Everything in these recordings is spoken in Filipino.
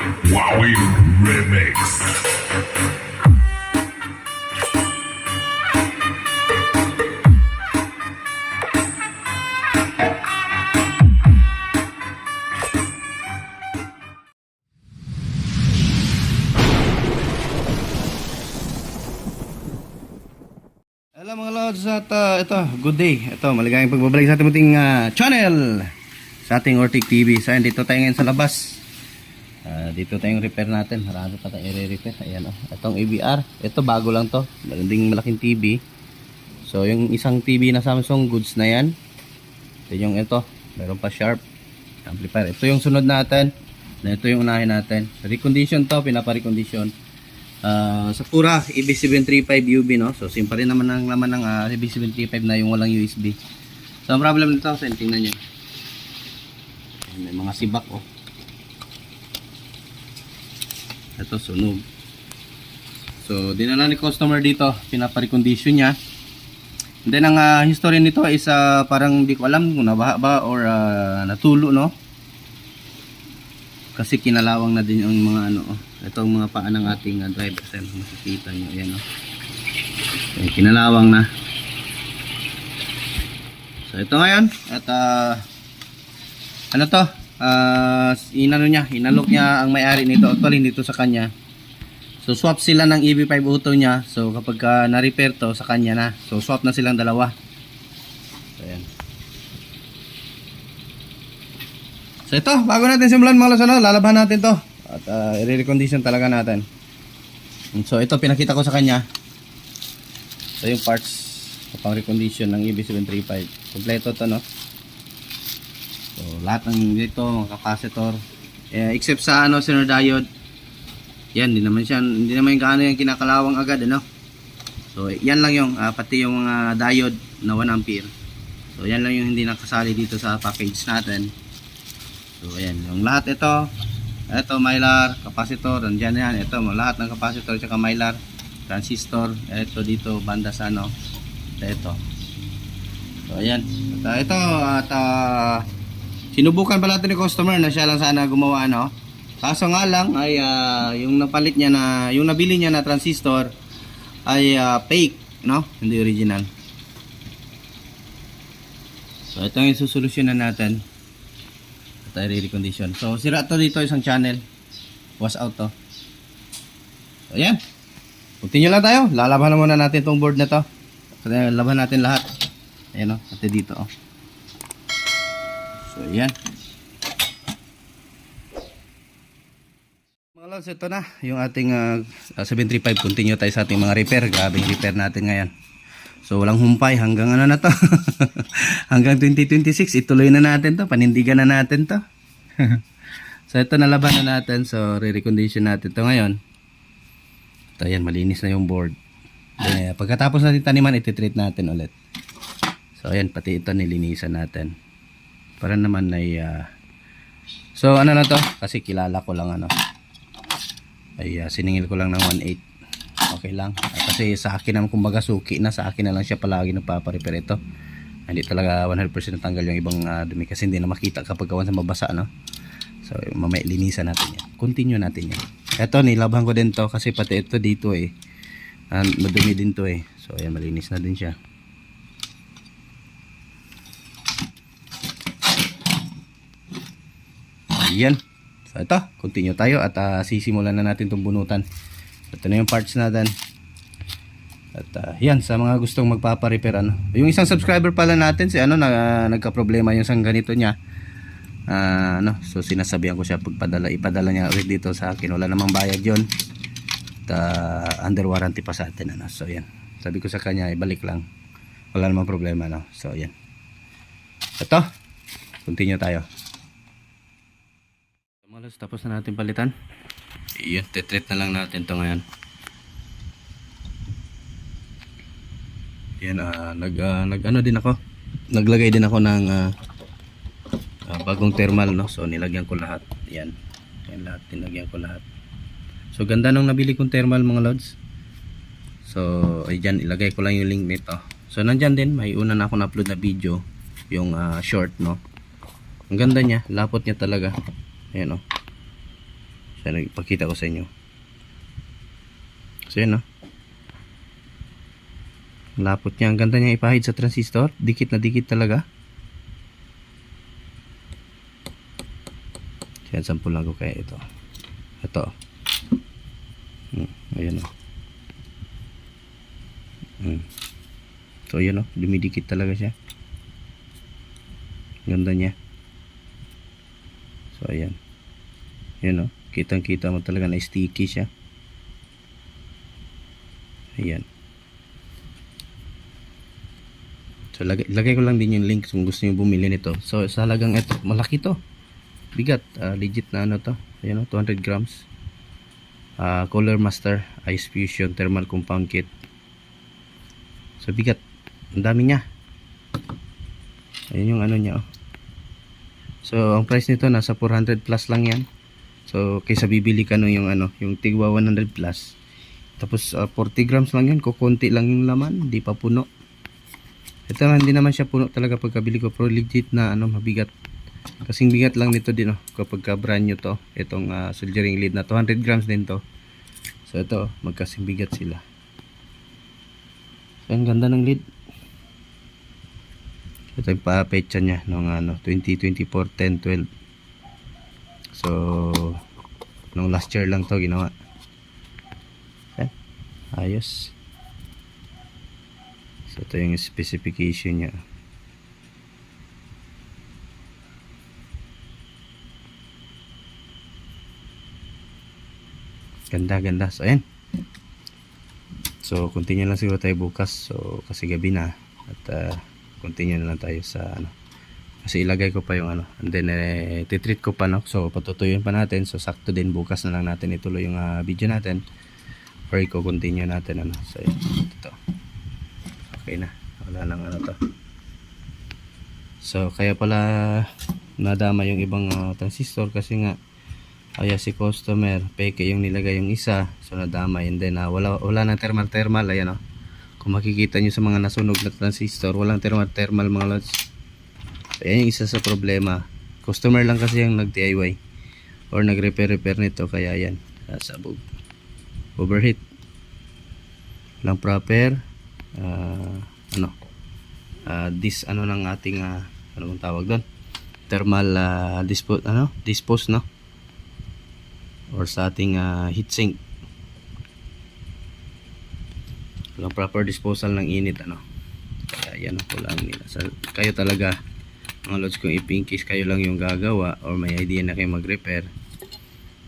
Wowie Remix. Hello mga lods at ito, good day. Ito, maligayang pagbabalik sa ating muting channel sa ating Ortic TV. So dito tayo ngayon sa labas. Dito tayong repair natin. Marami pa tayong i-repair. Ayan oh. Itong AVR. Ito bago lang to. Malaking TV. So yung isang TV na Samsung goods na yan. Ito yung ito. Meron pa Sharp amplifier. Ito yung sunod natin. Ito yung unahin natin. Recondition to, pinapa-recondition. Sakura EB735 UB, no? So same pa rin naman ang laman ng EB735 na yung walang USB. So ang problem nito, so tingnan nyo, may mga sibak oh. Ito sunog. So dinala ni customer dito, pinapa-recondition niya. And then ang history nito is parang hindi ko alam kung nabaha ba or natulo, no? Kasi kinalawang na din yung mga ano oh. Itong mga paa ng ating driver side, makikita nyo, ayan o. Okay, kinalawang na. So ito ngayon, at ano to, inalok niya ang may-ari nito, actually dito sa kanya. So swap sila ng EB5 auto niya, so kapag na-repair to sa kanya na, so swap na silang dalawa. So ayan. So ito, bago natin simulan mga lasalo, lalabahan natin to. At i-recondition talaga natin. So ito pinakita ko sa kanya. So yung parts pang recondition ng EB735. Kompleto to, no? So lahat ng dito, mga capacitor, except sa ano, center diode. Yan, hindi naman gaano yung kinakalawang agad, ano? So yan lang yung pati yung mga diode na 1 ampere. So yan lang yung hindi nakasali dito sa package natin. So ayan, yung lahat ito mylar, capacitor, nandiyan yan. Ito lahat ng capacitor tsaka mylar, transistor. Ito dito banda sa ano. Ito. So ayan. At sinubukan pala ito ni customer na siya lang sana gumawa, no. Kaso nga lang ay yung napalit niya na, yung nabili niya na transistor ay fake, no, hindi original. So ito yung susolusyonan natin. Tayo re-recondition. So sira to dito isang channel. Was out to. So ayan. Continue lang tayo. Lalaban muna natin itong board na to. So laban natin lahat. Ayan o. Pati dito o. So ayan. Mga lods, ito na. Yung ating 735. Continue tayo sa ating mga repair. Grabing repair natin ngayon. So walang humpay hanggang ano na to. Hanggang 2026 ituloy na natin to, panindigan na natin to. So ito nalaban na natin, so re-recondition natin to ngayon. Ito yan, malinis na yung board. Pagkatapos natin taniman, iti-treat natin ulit. So ayan, pati ito nilinisan natin. Para naman ay so ano na to, kasi kilala ko lang ano. Ay siningil ko lang ng 1.8. Okay lang. Kasi sa akin naman kumbaga suki na, sa akin na lang siya palagi nagpapa-repair ito. Hindi talaga 100% natanggal yung ibang dumi kasi hindi na makita kapag gawan sa mabasa, no? So mamaya linisan natin yan. Continue natin yan. Ito nilabhan ko din to kasi pati ito dito madumi din to eh. So ayan, malinis na din siya. Ayan. So ito, continue tayo at sisimulan na natin itong bunutan. Ito na yung parts natin. At yan, sa mga gustong magpapa-repair ano. Yung isang subscriber pala natin, si ano, nagka-problema yung sang ganito niya. So sinasabihan ko siya ipadala niya ulit dito sa akin. Wala namang bayad yon. At under warranty pa sa atin ano. So yan. Sabi ko sa kanya, ibalik lang. Wala namang problema no. So yan. Ito. Continue tayo. Tapos na natin palitan. Iyon, tetreat na lang natin to ngayon. Yan, nag-ano din ako. Naglagay din ako ng bagong thermal, no. So nilagyan ko lahat. Yan. Yan lahat, nilagyan ko lahat. So ganda nung nabili kong thermal mga lods. So ay dyan, ilagay ko lang yung link nito. So nandyan din, may una na ako na-upload na video, yung short, no. Ang ganda niya, lapot niya talaga. Ayan, oh. So, nagpakita ko sa inyo. So, yun, no? Lapot niya. Ang ganda niya ipahid sa transistor. Dikit na dikit talaga. Yan, sample lang ko kaya ito. Ito. Ayan o. So, ayan o. Dumidikit talaga siya. Ganda niya. So, ayan. Ayan o. Kitang kita mo talaga na sticky siya. Ayan. So, lagay ko lang din yung link kung gusto nyo bumili nito. So, sa halagang ito, malaki to. Bigat, legit na ano to. Ayan o, 200 grams. Color Master Ice Fusion Thermal Compound Kit. So bigat, ang dami niya. Ayan yung ano niya oh. So ang price nito nasa 400 plus lang yan. So kaysa bibili ka no yung ano, yung tigwa 100 plus. Tapos 40 grams lang yan, kukunti lang yung laman, di pa puno. Ito hindi naman siya puno talaga pagkabili ko, pero legit na ano, mabigat. Kasing bigat lang nito din oh, kapag ka brand new to. Itong soldering lead na 200 grams din to. So ito, magkasing bigat sila. So ang ganda ng lead. Ito yung pa-pecha niya nung ano, 2024, 10, 12. So nung last year lang to ginawa. Ayos. So ito yung specification niya. Ganda. So, ayan. So, continue lang siguro tayo bukas. So, kasi gabi na. At, continue na lang tayo sa, ano. Kasi ilagay ko pa yung, ano. And then, titreat ko pa, no. So, patutuyuin pa natin. So, sakto din. Bukas na lang natin ituloy yung video natin. Or, i-continue natin, ano. So, ayan. Ito. Okay na. Wala nang, ano to. So, kaya pala, nadama yung ibang transistor. Kasi nga, kaya si customer peke yung nilagay yung isa, so nadama, and then wala nang thermal ayan o. Kung makikita nyo sa mga nasunog na transistor, walang thermal mga lods. So ayan yung isa sa problema, customer lang kasi yung nag DIY or nag repair nito, kaya yan sabog, overheat lang proper ano ng ating ano bang tawag doon, thermal dispose no, or sa ating heatsink. Walang proper disposal ng init ano. Kaya yan ako lang nila. So, kayo talaga mga lods, kung in-case kayo lang yung gagawa or may idea na kayo mag-repair,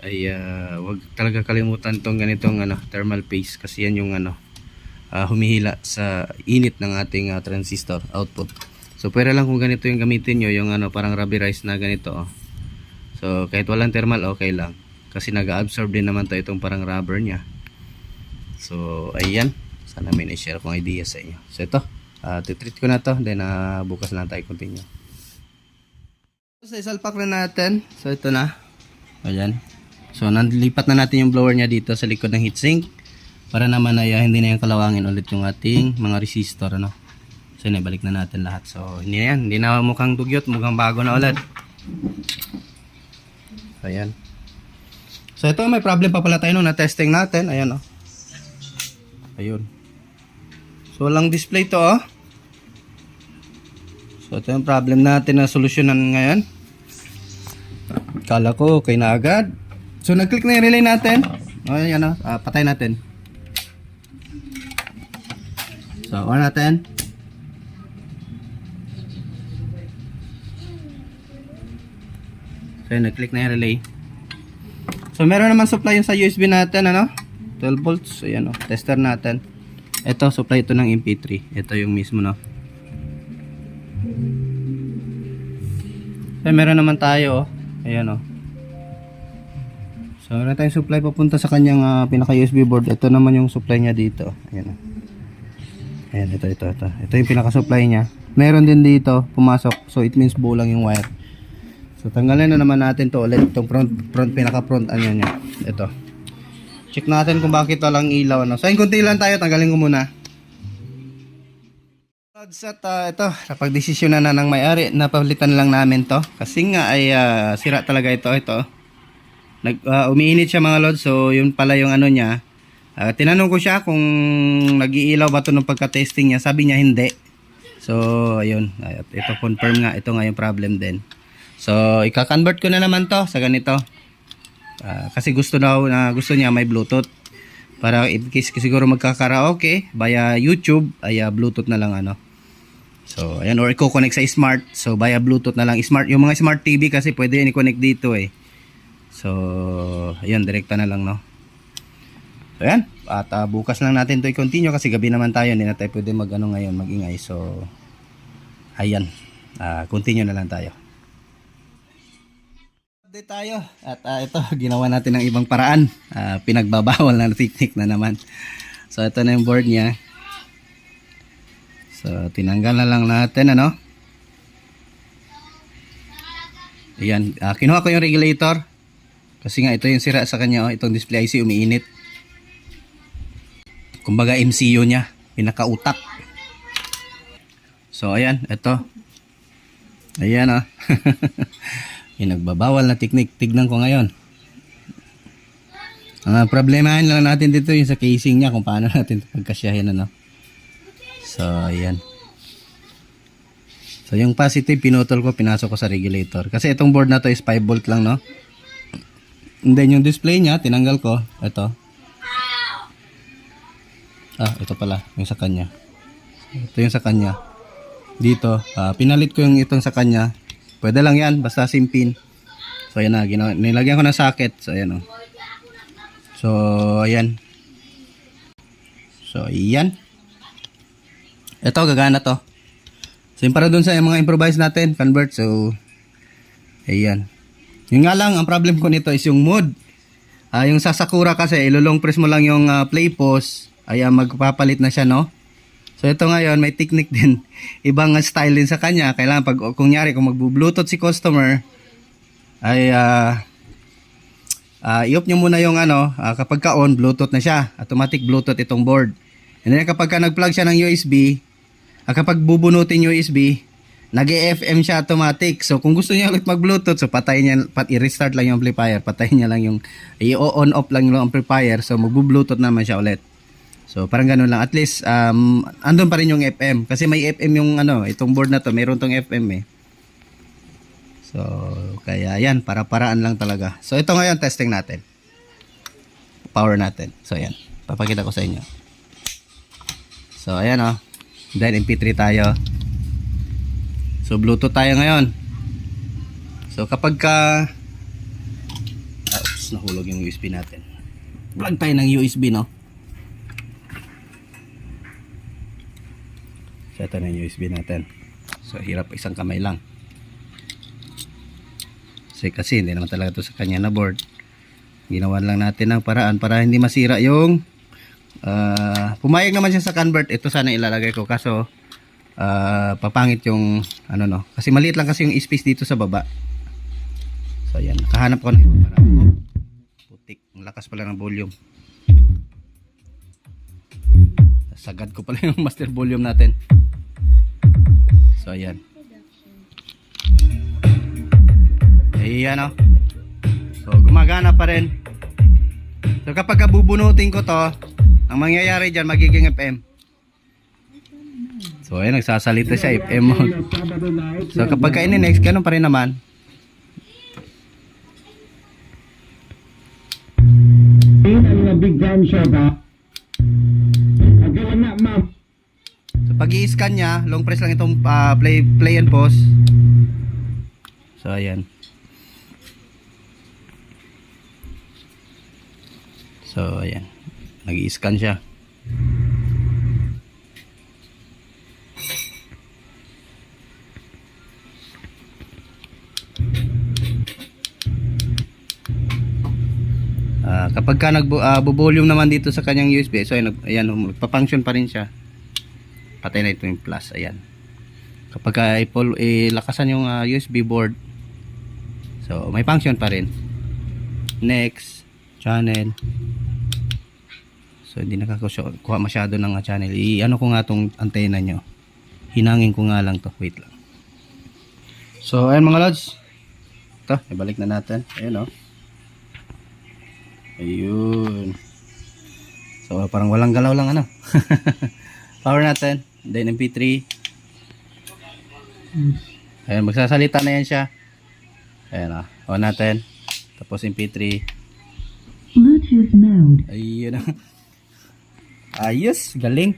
ay wag talaga kalimutan tong ganitong thermal paste, kasi yan yung humihila sa init ng ating transistor output. So pwede lang kung ganito yung gamitin nyo, yung parang rubberized na ganito oh. So kahit walang thermal okay lang, kasi nag-absorb din naman to itong parang rubber nya. So ayan, sana may na-share kong idea sa inyo. So ito, titreat ko na to, then bukas na tayo continue. So isalpak na natin. So ito na, ayan. So nandilipat na natin yung blower nya dito sa likod ng heatsink, para naman ay hindi na yung kalawangin ulit yung ating mga resistor ano. So balik na natin lahat. So hindi na mukhang dugyot, mukhang bago na ulit. Ayan. So ito, may problem pa pala tayo nung na-testing natin. Ayan oh. Ayun. So walang display to oh. So ito yung problem natin na solusyonan ngayon. Kala ko okay na agad. So nag-click na yung relay natin. Ayan oh. Patay natin. So on natin. So nag-click na yung relay. So meron naman supply sa USB natin ano, 12 volts. So yan oh, tester natin. Ito supply ito ng MP3. Ito yung mismo no. So meron naman tayo oh. Ayan oh. So meron tayong supply papunta sa kanyang pinaka USB board. Ito naman yung supply niya dito. Ayan oh. Ayan, ito. Ito yung pinaka supply niya. Meron din dito pumasok. So it means buo lang yung wire. So tanggalin na naman natin to ulit, itong pinaka front niya. Ito. Check natin kung bakit walang ilaw ano. So yung kunti lang tayo, tanggalin ko muna. At ito, napagdesisyon na ng may-ari, napalitan lang namin to. Kasi nga ay sira talaga ito. umiinit siya mga lods. So yun pala yung ano niya. Tinanong ko siya kung nag-iilaw ba ito ng pagka-testing niya. Sabi niya hindi. So ayun, ito confirm nga, ito nga yung problem din. So ika-convert ko na naman to sa ganito. Kasi gusto niya may Bluetooth. Para in case siguro magkakaraoke via YouTube, ay Bluetooth na lang ano. So ayan, or i-connect sa smart. So via Bluetooth na lang. Smart, yung mga smart TV kasi pwede i-connect dito eh. So ayan, direkta na lang no. So ayan, at bukas lang natin to i-continue kasi gabi naman tayo, hindi na tayo pwede mag-ano ngayon, mag-ingay. So ayan, continue na lang tayo. Update tayo at ito, ginawa natin ng ibang paraan. Pinagbabawal na technique na naman. So ito na yung board niya. So tinanggal na lang natin ano. Ayan, kinuha ko yung regulator kasi nga ito yung sira sa kanya, oh. Itong display IC umiinit. Kumbaga MCU niya, pinakautak. So ayan, ito. Ayan oh. Pinagbabawal na technique. Tignan ko ngayon. Ang problemahin lang natin dito yung sa casing niya kung paano natin pagkasyahin ano. So ayan. So yung positive pinutol ko, pinasok ko sa regulator. Kasi itong board na to is 5 volt lang no. And then yung display niya, tinanggal ko. Ito. Ito pala. Yung sa kanya. Ito yung sa kanya. Dito. Pinalit ko yung itong sa kanya. Pwede lang yan. Basta simpin. So ayan na. Nilagyan ko ng socket. So ayan o. So ayan. So ayan. Ito gagana to. So yung para dun sa mga improvise natin. Convert. So ayan. Yung nga lang. Ang problem ko nito is yung mood. Yung sa Sakura kasi. Ilulong press mo lang yung play pause. Ay magpapalit na siya no. So ito ngayon may technique din. Ibang style din sa kanya. Kailangan pag kunyari kung magbu-bluetooth si customer ay i-off nyo muna yung ano, kapag ka-on bluetooth na siya. Automatic bluetooth itong board. And then kapag ka nag-plug siya ng USB, kapag bubunutin USB, nag-FM siya automatic. So kung gusto niya ulit mag-bluetooth, so patayin niya, i-restart lang yung amplifier, patayin niya lang yung i-on off lang yung amplifier. So magbu-bluetooth naman siya ulit. So parang ganoon lang, at least andun pa rin yung FM kasi may FM yung ano, itong board na to, mayroon tong FM eh. So kaya yan, para-paraan lang talaga. So ito ngayon testing natin. Power natin. So ayan, papakita ko sa inyo. So ayan oh. Then MP3 tayo. So Bluetooth tayo ngayon. So kapag ka nahulog yung USB natin. Plug tayo ng USB no. So ito na yung USB natin. So hirap isang kamay lang. Kasi hindi naman talaga ito sa kanya na board. Ginawan lang natin ng paraan para hindi masira yung pumayag naman siya sa convert. Ito sana ilalagay ko kaso papangit yung ano no. Kasi maliit lang kasi yung space dito sa baba. So ayan, nakahanap ko na yung paraan. Putik, ang lakas pala ng volume. Sagad ko pala yung master volume natin. So ayan. Ayan o. So gumagana pa rin. So kapag bubunutin ko to, ang mangyayari dyan magiging FM. So ayan, nagsasalita siya FM mode. So kapag ka-next, ganun pa rin naman. Big gun siya ba? Agalan na ma'am. So pag i-scan niya, long press lang itong play and pause. So ayan. So ayan, nag-i-scan siya. Kapag ka nag-volume naman dito sa kanyang USB, so ayan, magpa-function pa rin siya. Patay na ito yung plus, ayan. Kapag ka ilakasan yung USB board, so may function pa rin. Next, channel. So hindi nakakuha masyado ng channel. I-ano ko nga tong antena nyo. Hinangin ko nga lang to. Wait lang. So ayan mga lods. Ito, ibalik na natin. Ayan o. Ayun. So parang walang galaw lang ano. Power natin. Then MP3. Ayan, magsasalita na yan siya. Ayan, on natin. Tapos MP3. Bluetooth mode. Ayun. Ayos, galing.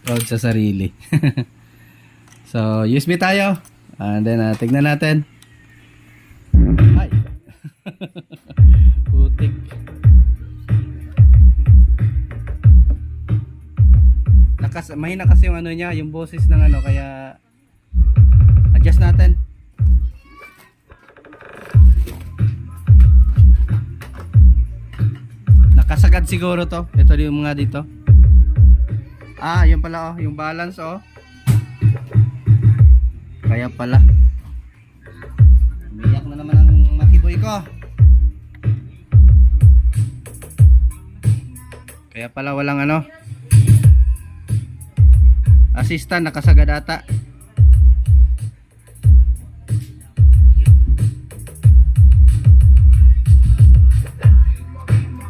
Proud sa sarili. So, USB tayo. And then, tignan natin. Ay. Putik. Mahina kasi yung ano niya, yung boses ng ano, kaya adjust natin. Nakasagad siguro to. Ito yung mga dito. Yun pala yung balance Kaya pala. Umiyak na naman ang makiboy ko. Kaya pala walang assistant, nakasagad ata.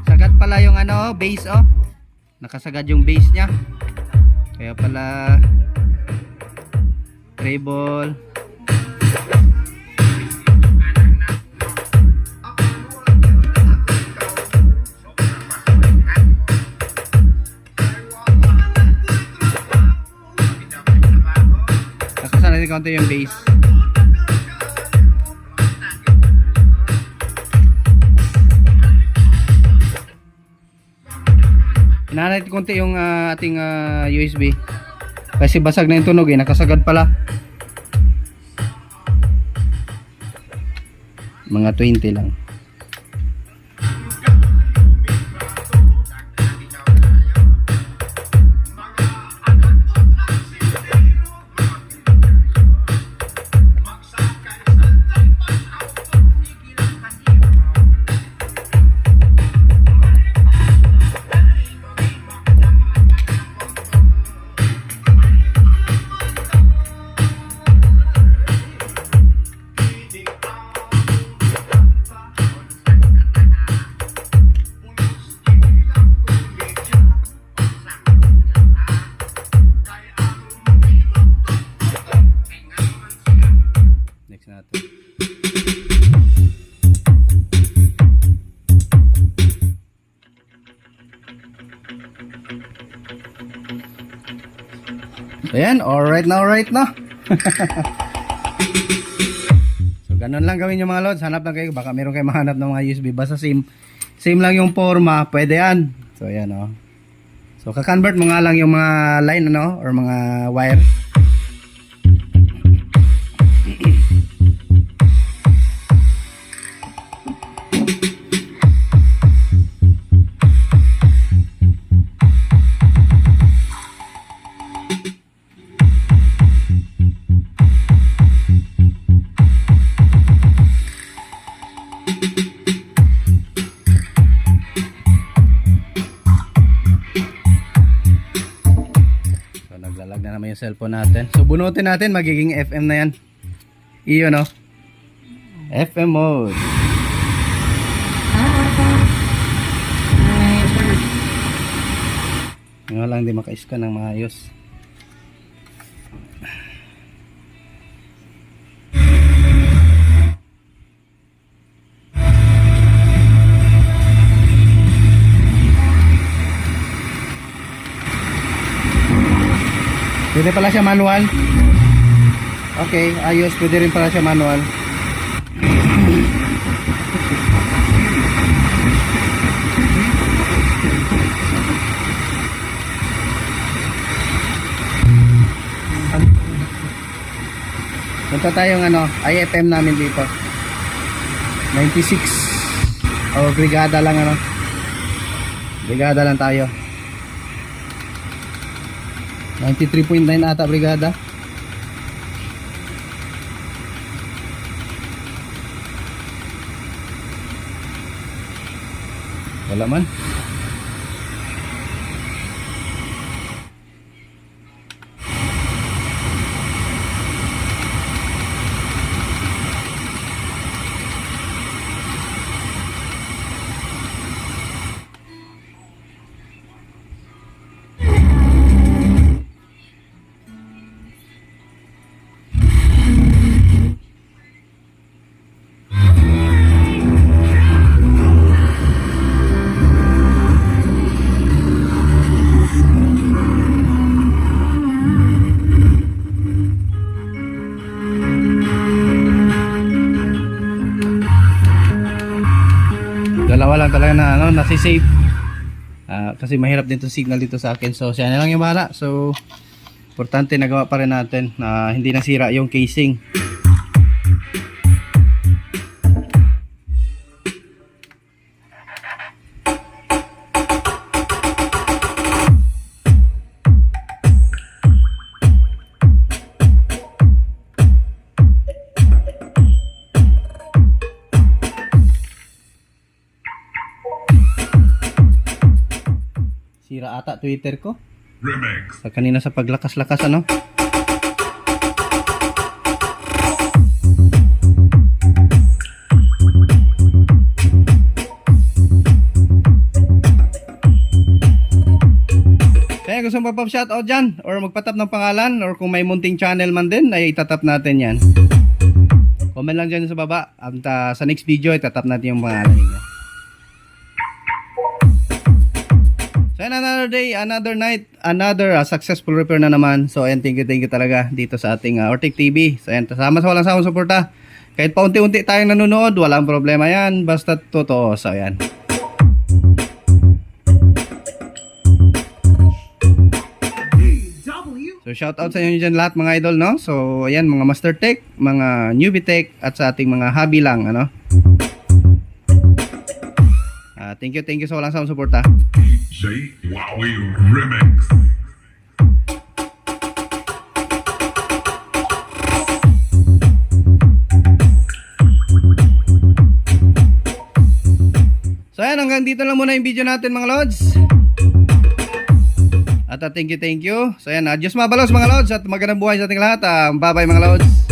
Sagad pala yung base nakasagad yung base nya. Kaya pala treble. Nakasan natin konti yung base. Inaanay natin konti yung ating USB. Kasi basag na yung tunog nakasagad pala. Mga 20 lang. Next natin. Ayan, alright na. So, ganun lang gawin yung mga lods. Hanap lang kayo. Baka meron kayo mahanap ng mga USB. Basta same lang yung forma. Pwede yan. So, ayan So, kakonvert mo nga lang yung mga line or mga wire. Naglalag na naman yung cellphone natin. So bunutin natin, magiging FM na yan. Iyon FM mode. Nga lang di maka-scan ng maayos. Pwede pala siya manual. Okay, ayos. Pwede rin pala siya manual. Punta tayong IFM namin dito. 96. Brigada lang Brigada lang tayo. 93.9 ata brigada. Wala man. lang talaga na nasi-save. Kasi mahirap din 'tong signal dito sa akin. So siya na lang yung bahala. So importante nagawa pa rin natin na hindi nasira yung casing. Sira ata Twitter ko. Remix. Sa kanina sa paglakas-lakas ano. Kaya gusto mo pa shoutout dyan or magpatap ng pangalan or kung may munting channel man din ay itatap natin yan. Comment lang dyan sa baba at sa next video itatap natin yung pangalan ninyo. So another day, another night, another successful repair na naman. So ayan, thank you talaga dito sa ating Ortic TV. So ayan, kasama sa walang sawang suporta. Kahit paunti-unti tayong nanonood, walang problema yan. Basta totoo. So ayan. So shout out sa inyo dyan lahat mga idol, no? So ayan, mga Master Tech, mga Newbie Tech at sa ating mga hobby lang, ano? Thank you sa walang sawang suporta. J. Wowie Remix. So ayan, hanggang dito lang muna yung video natin mga lods. At thank you. So ayan, Diyos mabalos mga lods at magandang buhay sa ating lahat. Bye bye mga lods.